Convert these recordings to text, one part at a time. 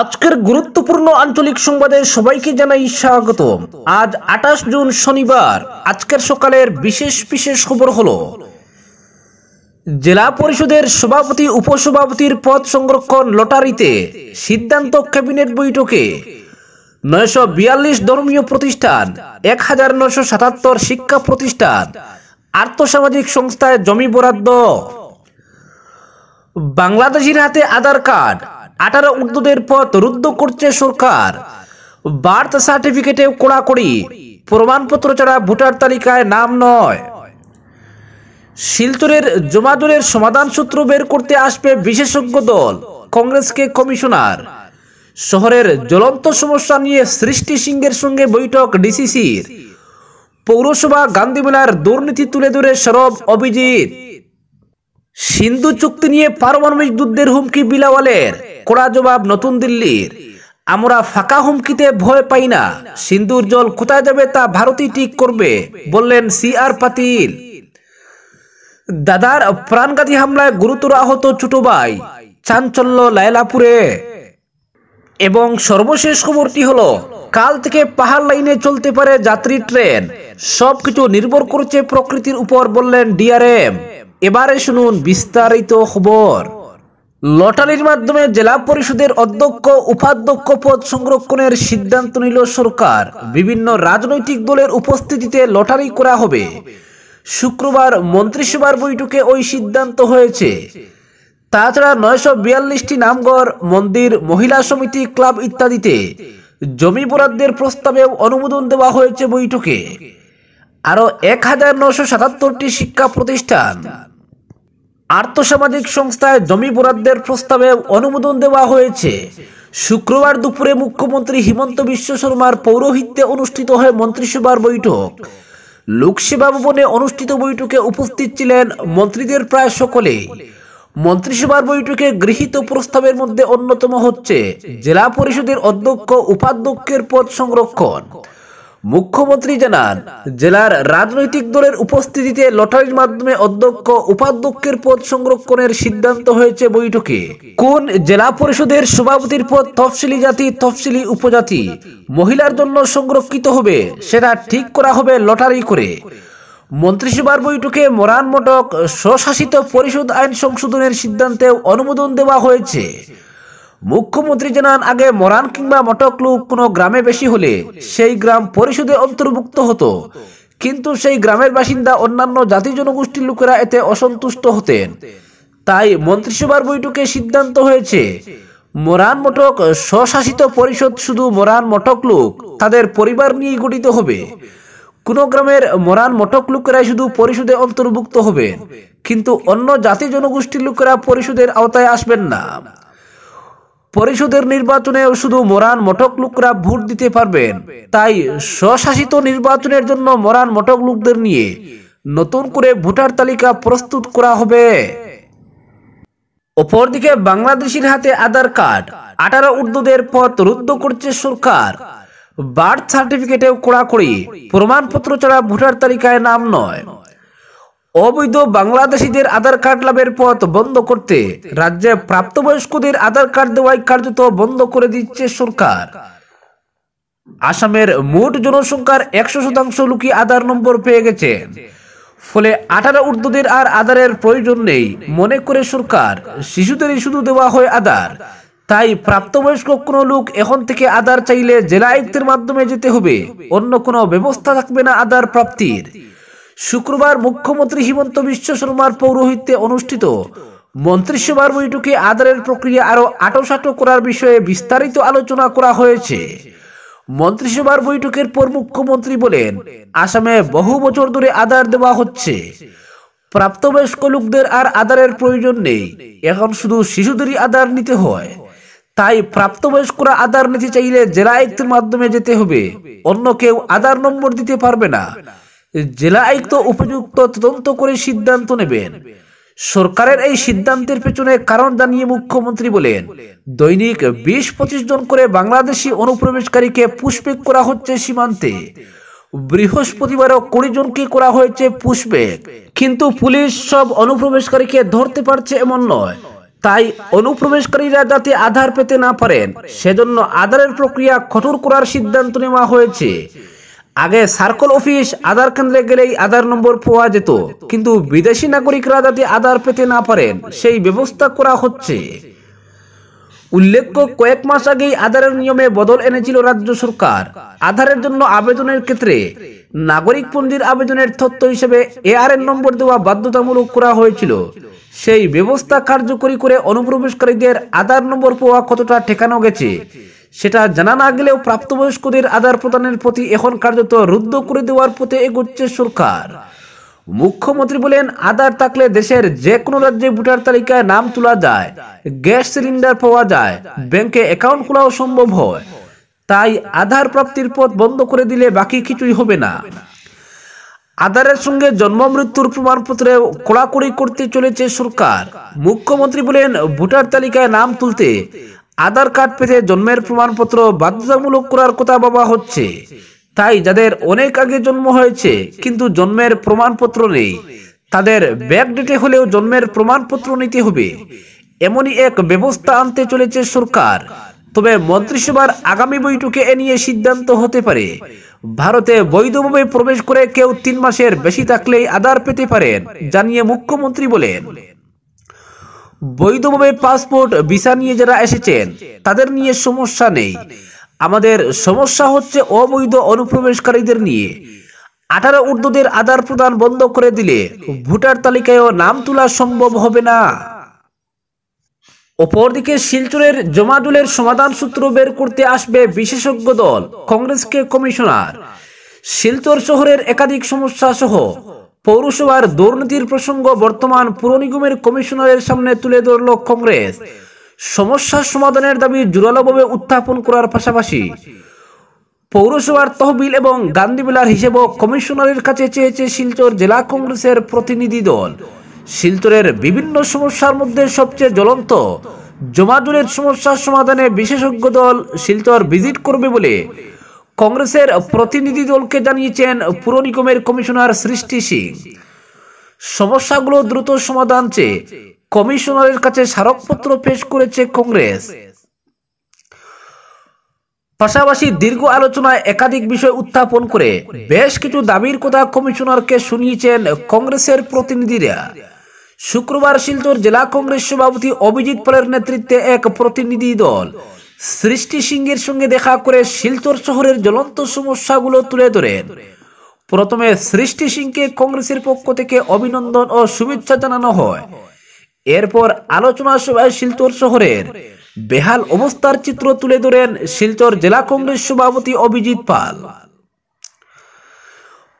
আজকের গুরুত্বপূর্ণ আঞ্চলিক সংবাদে সবাইকে জানাই স্বাগতম। আজ 28 জুন শনিবার। আজকের সকালের বিশেষ খবর হলো জেলা পরিষদের সভাপতি উপসভাপতির পদ সংরক্ষণ লটারিতে সিদ্ধান্ত ক্যাবিনেট বৈঠকে। 942 ধর্মীয় প্রতিষ্ঠান, 1977 শিক্ষা প্রতিষ্ঠান, আর্থসামাজিক সংস্থায় জমি বরাদ্দ। বাংলাদেশের হাতে আধার কার্ড, 18 ঊর্ধ্বদের পদ রুদ্ধ করছে সরকার। বার্থ সার্টিফিকেটে কড়াকড়ি, প্রমাণপত্র ছাড়া ভোটার তালিকায় নাম নয়। শিলচরের জমাজলের সমাধান সূত্র বের করতে আসবে বিশেষজ্ঞ দল, কংগ্রেসকে কমিশনার। শহরের জ্বলন্ত সমস্যা নিয়ে সৃষ্টি সিংহের সঙ্গে বৈঠক ডিসিসির। পৌরসভা গান্ধীমেলার দুর্নীতি তুলে ধরে সরব অভিজিৎ। সিন্ধু চুক্তি নিয়ে পারমাণবিক যুদ্ধের হুমকি বিলাওয়ালের, কড়া জবাব নতুন দিল্লির। আমরা ফাঁকা হুমকিতে ভয় পাই না, সিন্ধুর জল কোথায় যাবে তা ভারতই ঠিক করবে, বললেন CR পাতিল। দাদার প্রাণঘাতী হামলায় গুরুতর আহত ছোট ভাই, চাঞ্চল্য লায়লাপুরে। এবং সর্বশেষ খবরটি হলো কাল থেকে পাহাড় লাইনে চলতে পারে যাত্রী ট্রেন, সবকিছু নির্ভর করছে প্রকৃতির উপর, বললেন DRM। এবারে শুনুন বিস্তারিত খবর। লটারির মাধ্যমে জেলা পরিষদের অধ্যক্ষ উপাধ্যক্ষ পদ সংরক্ষণের সিদ্ধান্ত নিল সরকার। বিভিন্ন রাজনৈতিক দলের উপস্থিতিতে লটারি করা হবে। শুক্রবার মন্ত্রিসভার বৈঠকে ওই সিদ্ধান্ত হয়েছে। তাছাড়া 942টি নামঘর, মন্দির, মহিলা সমিতি, ক্লাব ইত্যাদিতে জমি বরাদ্দের প্রস্তাবেও অনুমোদন দেওয়া হয়েছে বৈঠকে। আরো 1977টি শিক্ষা প্রতিষ্ঠান, আর্থসামাজিক সংস্থায় জমি বরাদ্দের প্রস্তাবে অনুমোদন দেওয়া হয়েছে। শুক্রবার দুপুরে মুখ্যমন্ত্রী হিমন্ত বিশ্ব শর্মার পৌরোহিত্যে অনুষ্ঠিত হয় মন্ত্রিসভার বৈঠক। লোকসেবা ভবনে অনুষ্ঠিত বৈঠকে উপস্থিত ছিলেন মন্ত্রীদের প্রায় সকলেই। মন্ত্রিসভার বৈঠকে গৃহীত প্রস্তাবের মধ্যে অন্যতম হচ্ছে জেলা পরিষদের অধ্যক্ষ উপাধ্যক্ষের পদ সংরক্ষণ। মুখ্যমন্ত্রী জানান, জেলার রাজনৈতিক দলের উপস্থিতিতে লটারির মাধ্যমে অধ্যক্ষ উপাধ্যক্ষের পদ সংরক্ষণের সিদ্ধান্ত হয়েছে বৈঠকে। কোন জেলা পরিষদের সভাপতির পদ তফসিলি জাতি, তফসিলি উপজাতি, মহিলার জন্য সংরক্ষিত হবে সেটা ঠিক করা হবে লটারি করে। মন্ত্রিসভার বৈঠকে মরাণ মটক স্বশাসিত পরিষদ আইন সংশোধনের সিদ্ধান্তে অনুমোদন দেওয়া হয়েছে। মুখ্যমন্ত্রী জানান, আগে মরাণ কিংবা মটক লোক কোনো গ্রামে বেশি হলে সেই গ্রাম পরিষদে অন্তর্ভুক্ত হতো, কিন্তু সেই গ্রামের বাসিন্দা অন্যান্য জাতি জনগোষ্ঠীর লোকেরা এতে অসন্তুষ্ট হতেন। তাই মন্ত্রিসভার বৈঠকে সিদ্ধান্ত হয়েছে মরাণ মটক স্বশাসিত পরিষদ শুধু মরাণ মটক লোক তাদের পরিবার নিয়ে গঠিত হবে। কোন গ্রামের মরাণ মটক লোকেরাই শুধু পরিষদে অন্তর্ভুক্ত হবেন, কিন্তু অন্য জাতি জনগোষ্ঠীর লোকেরা পরিষদের আওতায় আসবেন না। পরিষদের নির্বাচনেও শুধু মরাণ মটক লোকরা ভোট দিতে পারবেন। তাই স্বশাসিত নির্বাচনের জন্য মরাণ মটক লোকদের নিয়ে নতুন করে ভোটার তালিকা প্রস্তুত করা হবে। অপরদিকে বাংলাদেশের হাতে আধার কার্ড, 18 ঊর্ধ্বদের পদ রুদ্ধ করছে সরকার। বার্থ সার্টিফিকেটেও কড়াকড়ি, প্রমাণপত্র ছাড়া ভোটার তালিকায় নাম নয়। অবৈধ বাংলাদেশিদের আধার কার্ড লাভের পথ বন্ধ করতে রাজ্যে প্রাপ্তবয়স্কদের আধার কার্ড দেওয়াই কার্যত বন্ধ করে দিচ্ছে সরকার। আসামের মোট জনসংখ্যার 100% লোকই আধার নম্বর পেয়ে গেছেন। ফলে 18 ঊর্ধ্বদের আর আধারের প্রয়োজন নেই মনে করে সরকার শিশুদেরই শুধু দেওয়া হয় আধার। তাই প্রাপ্তবয়স্ক কোনো লোক এখন থেকে আধার চাইলে জেলা আয়ুক্তের মাধ্যমে যেতে হবে, অন্য কোনো ব্যবস্থা থাকবে না আধার প্রাপ্তির। শুক্রবার মুখ্যমন্ত্রী হিমন্ত বিশ্ব শর্মার পৌরোহিত্যে অনুষ্ঠিত মন্ত্রিসভার বৈঠকে আধারের প্রক্রিয়া আরো আঁটোসাঁটো করার বিষয়ে বিস্তারিত আলোচনা করা হয়েছে। মন্ত্রিসভার বৈঠকের পর মুখ্যমন্ত্রী বলেন, আসামে বহু বছর ধরে আধার দেওয়া হচ্ছে। প্রাপ্তবয়স্ক লোকদের আর আধারের প্রয়োজন নেই, এখন শুধু শিশুদেরই আধার নিতে হয়। তাই প্রাপ্তবয়স্করা আধার নিতে চাইলে জেলা আয়ুক্তের মাধ্যমে যেতে হবে, অন্য কেউ আধার নম্বর দিতে পারবে না। জেলা আয়ুক্ত উপযুক্ত তদন্ত করে সিদ্ধান্ত নেবেন। সরকারের এই সিদ্ধান্তের পেছনে কারণ জানিয়ে মুখ্যমন্ত্রী বলেন, দৈনিক 20-25 জন করে বাংলাদেশি অনুপ্রবেশকারীকে পুশব্যাক করা হচ্ছে সীমান্তে। বৃহস্পতিবারও 20 জনকে করা হয়েছে পুশব্যাক, কিন্তু পুলিশ সব অনুপ্রবেশকারীকে ধরতে পারছে এমন নয়। তাই অনুপ্রবেশকারীরা যাতে আধার পেতে না পারেন সেজন্য আধারের প্রক্রিয়া কঠোর করার সিদ্ধান্ত নেওয়া হয়েছে। আগে সার্কল অফিস আধার কেন্দ্রে গেলেই আধার নম্বর পাওয়া যেত, কিন্তু বিদেশি নাগরিকরা যাতে আধার পেতে না পারেন সেই ব্যবস্থা করা হচ্ছে। উল্লেখ্য, কয়েক মাস আগেই আধারের নিয়মে বদল এনেছিল রাজ্য সরকার। আধারের জন্য আবেদনের ক্ষেত্রে নাগরিকপঞ্জির আবেদনের তথ্য হিসেবে এআরএন নম্বর দেওয়া বাধ্যতামূলক করা হয়েছিল। সেই ব্যবস্থা কার্যকরী করে অনুপ্রবেশকারীদের আধার নম্বর পাওয়া কতটা ঠেকানো গেছে সেটা জানা না গেলেও প্রাপ্তবয়স্কদের আধার প্রদানের প্রতি এখন কার্যত রুদ্ধ করে দেওয়ার পথে এগোচ্ছে সরকার। মুখ্যমন্ত্রী বলেন, আধার থাকলে দেশের যে কোনো রাজ্যে ভোটার তালিকায় নাম তোলা যায়, গ্যাস সিলিন্ডার পাওয়া যায়, ব্যাংকে অ্যাকাউন্ট খোলাও সম্ভব হয়। তাই আধার প্রাপ্তির পথ বন্ধ করে দিলে বাকি কিছুই হবে না। আধারের সঙ্গে জন্ম মৃত্যুর প্রমাণপত্রে কড়াকড়ি করতে চলেছে সরকার। মুখ্যমন্ত্রী বলেন, ভোটার তালিকায় নাম তুলতে আধার কার্ড পেতে জন্মের প্রমাণপত্র বাধ্যতামূলক করার কথা ভাবা হচ্ছে। তাই যাদের অনেক আগে জন্ম হয়েছে কিন্তু জন্মের প্রমাণপত্র নেই, তাদের ব্যাকডেটে হলেও জন্মের প্রমাণপত্র নিতে হবে। এমনই এক ব্যবস্থা আনতে চলেছে সরকার। তবে মন্ত্রিসভার আগামী বৈঠকে এ নিয়ে সিদ্ধান্ত হতে পারে। ভারতে বৈধভাবে প্রবেশ করে কেউ 3 মাসের বেশি থাকলেই আধার পেতে পারেন জানিয়ে মুখ্যমন্ত্রী বলেন, বৈধভাবে পাসপোর্ট ভিসা নিয়ে যারা এসেছেন তাদের নিয়ে সমস্যা নেই। আমাদের সমস্যা হচ্ছে অবৈধ অনুপ্রবেশকারীদের নিয়ে। 18 ঊর্ধ্বদের আধার প্রদান বন্ধ করে দিলে ভোটার তালিকায়ও নাম তোলা সম্ভব হবে না। অপরদিকে শিলচরের জমাজুলের সমাধান সূত্র বের করতে আসবে বিশেষজ্ঞ দল, কংগ্রেসকে কমিশনার। শিলচর শহরের একাধিক সমস্যা সহ পৌরসভার দুর্নীতির প্রসঙ্গ বর্তমান পুর নিগমের কমিশনারের সামনে তুলে ধরল কংগ্রেস। সমস্যার সমাধানের দাবি জোরালোভাবে উত্থাপন করার পাশাপাশি পৌরসভার তহবিল এবং গান্ধীমেলার হিসেবেও কমিশনারের কাছে চেয়েছে শিলচর জেলা কংগ্রেসের প্রতিনিধি দল। শিলচরের বিভিন্ন সমস্যার মধ্যে সবচেয়ে জ্বলন্ত জমাজুলের সমস্যার সমাধানে বিশেষজ্ঞ দল শিলচর ভিজিট করবে বলে কংগ্রেসের প্রতিনিধি দলকে জানিয়েছেন পুর নিগমের কমিশনার সৃষ্টি সিং। সমস্যাগুলো দ্রুত সমাধান চেয়ে কমিশনারের কাছে স্মারকপত্র পেশ করেছে কংগ্রেস। পাশাপাশি দীর্ঘ আলোচনায় একাধিক বিষয় উত্থাপন করে বেশ কিছু দাবির কথা কমিশনারকে শুনিয়েছেন কংগ্রেসের প্রতিনিধিরা। শুক্রবার শিলচর জেলা কংগ্রেস সভাপতি অভিজিৎ পালের নেতৃত্বে এক প্রতিনিধি দল সৃষ্টি সিংয়ের সঙ্গে দেখা করে শিলচর শহরের জ্বলন্ত সমস্যাগুলো তুলে ধরেন। প্রথমে সৃষ্টি সিংকে কংগ্রেসের পক্ষ থেকে অভিনন্দন ও শুভেচ্ছা জানানো হয়। এরপর আলোচনা সভায় শিলচর শহরের বেহাল অবস্থার চিত্র তুলে ধরেন শিলচর জেলা কংগ্রেস সভাপতি অভিজিৎ পাল।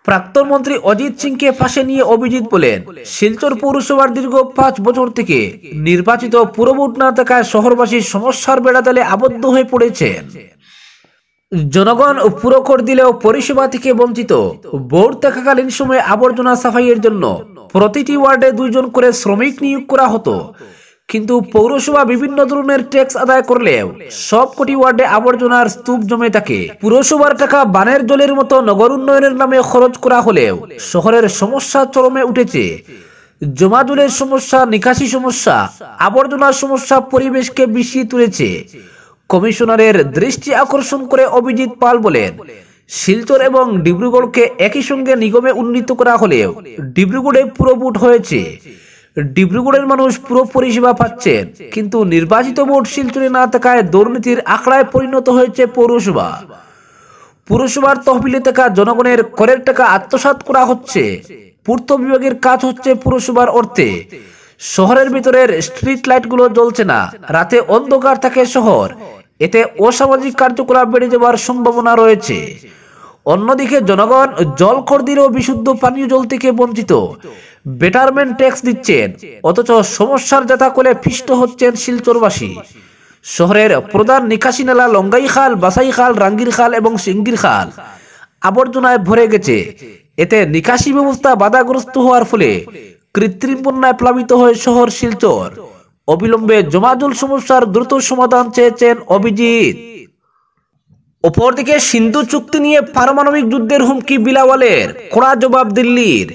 প্রাক্তন মন্ত্রী অজিত সিংকে পাশে নিয়ে অভিজিৎ বলেন, শিলচর পৌরসভার দীর্ঘ 5 বছর থেকে নির্বাচিত পুরভোট না থাকায় শহরবাসী সমস্যার বেড়াজালে আবদ্ধ হয়ে পড়েছেন। জনগণ পুরকর দিলেও পরিষেবা থেকে বঞ্চিত। ভোট থাকাকালীন সময়ে আবর্জনা সাফাইয়ের জন্য প্রতিটি ওয়ার্ডে 2 জন করে শ্রমিক নিয়োগ করা হতো, কিন্তু পৌরসভা বিভিন্ন ধরনের ট্যাক্স আদায় করলেও সবকটি ওয়ার্ডে আবর্জনার স্তূপ জমে থাকে। পুরসভার টাকা বানের জলের মতো নগর উন্নয়নের নামে খরচ করা হলেও শহরের সমস্যা চরমে উঠেছে। জমাজুলের সমস্যা, নিকাশি সমস্যা, আবর্জনার সমস্যা পরিবেশকে বিষিয়ে তুলেছে। কমিশনারের দৃষ্টি আকর্ষণ করে অভিজিৎ পাল বলেন, শিলচর এবং ডিব্রুগড়কে একই সঙ্গে নিগমে উন্নীত করা হলেও ডিব্রুগড়ে পুরভোট হয়েছে। ডিব্রুগড়ের মানুষ পুরো পরিষেবা পাচ্ছেন, কিন্তু নির্বাচিত ভোট শিলচরে না থাকায় দুর্নীতির আখড়ায় পরিণত হয়েছে পৌরসভা। পুরসভার তহবিলে থাকা জনগণের করের টাকা আত্মসাৎ করা হচ্ছে। পূর্ত বিভাগের কাজ হচ্ছে পুরসভার অর্থে। শহরের ভিতরের স্ট্রিট লাইটগুলো জ্বলছে না, রাতে অন্ধকার থাকে শহর। এতে অসামাজিক কার্যকলাপ বেড়ে যাওয়ার সম্ভাবনা রয়েছে। অন্যদিকে জনগণ জল কর দিলেও বিশুদ্ধ পানীয় জল থেকে বঞ্চিত। বেটারমেন্ট ট্যাক্স দিচ্ছেন, অথচ সমস্যার জাতাকলে পিষ্ট হচ্ছেন শিলচরবাসী। শহরের প্রধান নিকাশি নালা লঙ্গাই খাল, বাসাই খাল, রাঙ্গির খাল এবং সিঙ্গির খাল আবর্জনায় ভরে গেছে। এতে নিকাশি ব্যবস্থা বাধাগ্রস্ত হওয়ার ফলে কৃত্রিম বন্যায় প্লাবিত হয় শহর শিলচর। অবিলম্বে জমাজল সমস্যার দ্রুত সমাধান চেয়েছেন অভিজিৎ। অপরদিকে সিন্ধু চুক্তি নিয়ে পারমাণবিক যুদ্ধের হুমকি বিলাওয়ালের, কড়া জবাব দিল্লির।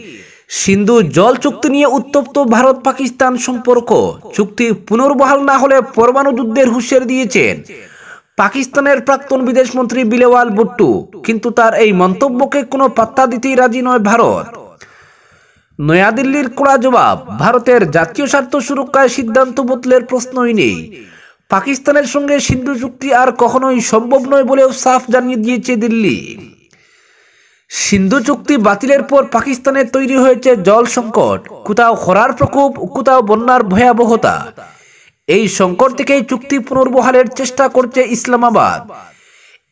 সিন্ধু জল চুক্তি নিয়ে উত্তপ্ত ভারত পাকিস্তান সম্পর্ক, চুক্তি পুনর্বহাল না হলে পরমাণু যুদ্ধের হুঁশিয়ারি দিয়েছেন পাকিস্তানের প্রাক্তন বিদেশমন্ত্রী বিলেওয়াল ভুট্টো, কিন্তু তার এই মন্তব্যকে কোনো পাত্তা দিতেই রাজি নয় ভারত। নয়াদিল্লির কড়া জবাব, ভারতের জাতীয় স্বার্থ সুরক্ষায় সিদ্ধান্ত বদলের প্রশ্নই নেই। পাকিস্তানের সঙ্গে সিন্ধু চুক্তি আর কখনোই সম্ভব নয় বলেও সাফ জানিয়ে দিয়েছে দিল্লি। সিন্ধু চুক্তি বাতিলের পর পাকিস্তানে তৈরি হয়েছে জল সংকট, কোথাও খরার প্রকোপ, কোথাও বন্যার ভয়াবহতা। এই সংকট থেকেই চুক্তি পুনর্বহালের চেষ্টা করছে ইসলামাবাদ।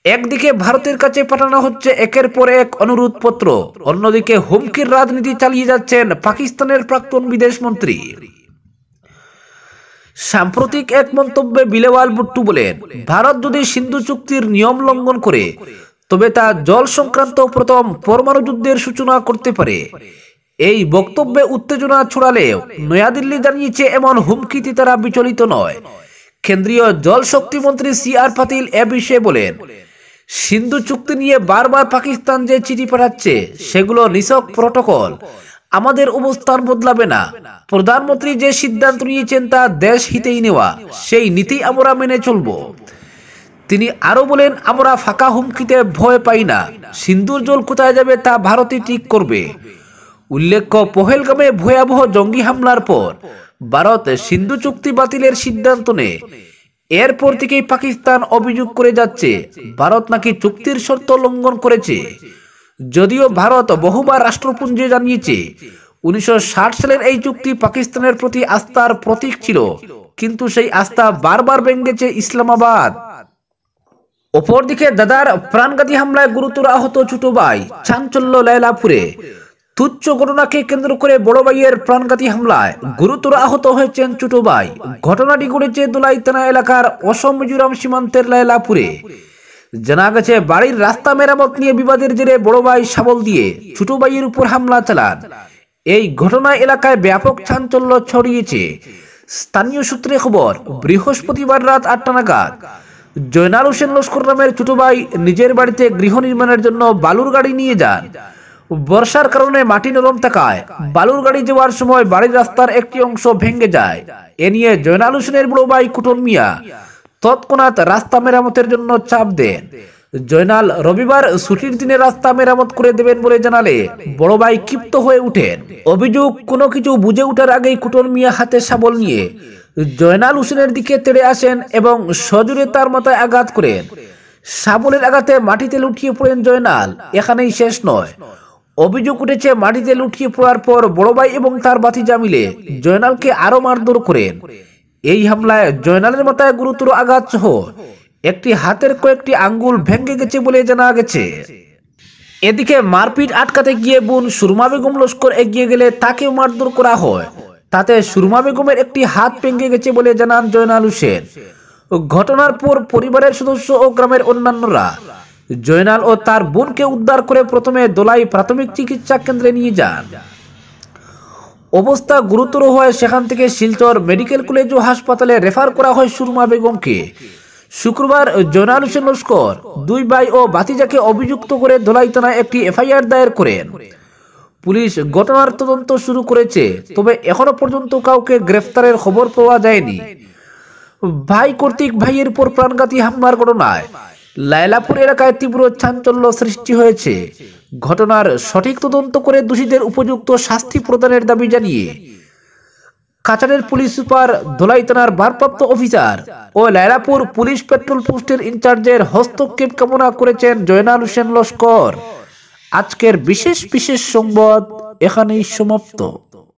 একদিকে ভারতের কাছে পাঠানো হচ্ছে একের পর এক অনুরোধপত্র, অন্যদিকে হুমকির রাজনীতি চালিয়ে যাচ্ছেন পাকিস্তানের প্রাক্তন বিদেশমন্ত্রী। সাম্প্রতিক এক মন্তব্যে বিলেওয়াল ভুট্টো বলেন, ভারত যদি সিন্ধু চুক্তির নিয়ম লঙ্ঘন করে তবে তা জল সংক্রান্ত প্রথম পরমাণু যুদ্ধের সূচনা করতে পারে। এই বক্তব্যে উত্তেজনা ছড়ালেও নয়াদিল্লি জানিয়েছে এমন হুমকিতে তারা বিচলিত নয়। কেন্দ্রীয় জল শক্তি মন্ত্রী CR পাতিল এ বিষয়ে বলেন, সিন্ধু চুক্তি নিয়ে বারবার পাকিস্তান যে চিঠি পাঠাচ্ছে সেগুলো নিছক প্রটোকল, আমাদের অবস্থান বদলাবে না। প্রধানমন্ত্রী যে সিদ্ধান্ত নিয়েছেন তা দেশ হিতেই নেওয়া, সেই নীতি আমরা মেনে চলব। তিনি আরো বলেন, আমরা ফাঁকা হুমকিতে ভয় পাই না, সিন্ধুর জল কোথায় যাবে তা ভারতই ঠিক করবে। উল্লেখ্য, পহেলগামে ভয়াবহ জঙ্গি হামলার পর ভারত সিন্ধু চুক্তি বাতিলের সিদ্ধান্ত নেয়। এরপর থেকেই পাকিস্তান অভিযোগ করে যাচ্ছে ভারত নাকি চুক্তির শর্ত লঙ্ঘন করেছে। যদিও ভারত বহুবার রাষ্ট্রপুঞ্জে জানিয়েছে 1960 সালের এই চুক্তি পাকিস্তানের প্রতি আস্থার প্রতীক ছিল, কিন্তু সেই আস্থা বারবার ভেঙেছে ইসলামাবাদ। অপরদিকে দাদার প্রাণঘাতী হামলায় গুরুতর আহত ছোট ভাই, চাঞ্চল্য লায়লাপুরে। তুচ্ছ ঘটনাকে কেন্দ্র করে বড় ভাইয়ের প্রাণঘাতী হামলায় গুরুতর আহত হয়েছেন ছোট ভাই। ঘটনাটি ঘটেছে দোলাই থানা এলাকার অসম মিজোরাম সীমান্তের লায়লাপুরে। জানা গেছে, বাড়ির রাস্তা মেরামত নিয়ে বিবাদের জেরে বড় ভাই শাবল দিয়ে ছোট ভাইয়ের উপর হামলা চালান। এই ঘটনায় এলাকায় ব্যাপক চাঞ্চল্য ছড়িয়েছে। স্থানীয় সূত্রে খবর, বৃহস্পতিবার রাত 8টা নাগাদ জয়নাল হোসেন লস্কর নামের ছোট ভাই নিজের বাড়িতে গৃহ নির্মাণের জন্য বালুর গাড়ি নিয়ে যান। বর্ষার কারণে মাটি নরম থাকায় বালুর গাড়ি যাওয়ার সময় বাড়ির রাস্তার একটি অংশ ভেঙে যায়। এ নিয়ে জয়নাল হোসেনের বড় ভাই কুটন মিয়া তৎক্ষণাৎ রাস্তা মেরামতের জন্য চাপ দেন। জয়নাল রবিবার ছুটির দিনে রাস্তা মেরামত করে দেবেন বলে জানালে বড় ভাই ক্ষিপ্ত হয়ে উঠেন। অভিযোগ, কোনো কিছু বুঝে ওঠার আগেই কুটন মিয়া হাতে শাবল নিয়ে জয়নাল হোসেনের দিকে তেড়ে আসেন এবং সজোরে তার মাথায় আঘাত করেন। শাবলের আঘাতে মাটিতে লুটিয়ে পড়েন জয়নাল। এখানেই শেষ নয়, অভিযোগ উঠেছে মাটিতে লুটিয়ে পড়ার পর বড় ভাই এবং তার ভাতিজা মিলে জয়নালকে আরো মারধর করেন। এই হামলায় জয়নালের মাথায় গুরুতর আঘাত সহ একটি হাতের কয়েকটি আঙ্গুল ভেঙে গেছে বলে জানা গেছে। এদিকে মারপিট আটকাতে গিয়ে বোন সুরমা বেগম লস্কর এগিয়ে গেলে তাকেও মারধর করা হয়। তাতে সুরমা বেগমের একটি হাত ভেঙে গেছে বলে জানান জয়নাল হোসেন। ঘটনার পর পরিবারের সদস্য ও গ্রামের অন্যান্যরা জয়নাল ও তার বোনকে উদ্ধার করে প্রথমে দোলাই প্রাথমিক চিকিৎসা কেন্দ্রে নিয়ে যান। অবস্থা গুরুতর হওয়ায় সেখান থেকে শিলচর মেডিকেল কলেজ ও হাসপাতালে রেফার করা হয় সুরমা বেগমকে। শুক্রবার জয়নাল হোসেন লস্কর দুই ভাই ও ভাতিজাকে অভিযুক্ত করে ধলাই থানায় একটি FIR দায়ের করেন। পুলিশ ঘটনার তদন্ত শুরু করেছে, তবে এখনো পর্যন্ত কাউকে গ্রেফতারের খবর পাওয়া যায়নি। ভাই কর্তৃক ভাইয়ের উপর প্রাণঘাতী হামলার ঘটনায় লায়লাপুর এলাকায় তীব্র চাঞ্চল্য সৃষ্টি হয়েছে। ঘটনার সঠিক তদন্ত করে দোষীদের উপযুক্ত শাস্তি প্রদানের দাবি জানিয়ে কাছাড়ের পুলিশ সুপার, ধলাই থানার ভারপ্রাপ্ত অফিসার ও লায়লাপুর পুলিশ পেট্রোল পোস্টের ইনচার্জের হস্তক্ষেপ কামনা করেছেন জয়নাল হোসেন লস্কর। আজকের বিশেষ সংবাদ এখানেই সমাপ্ত।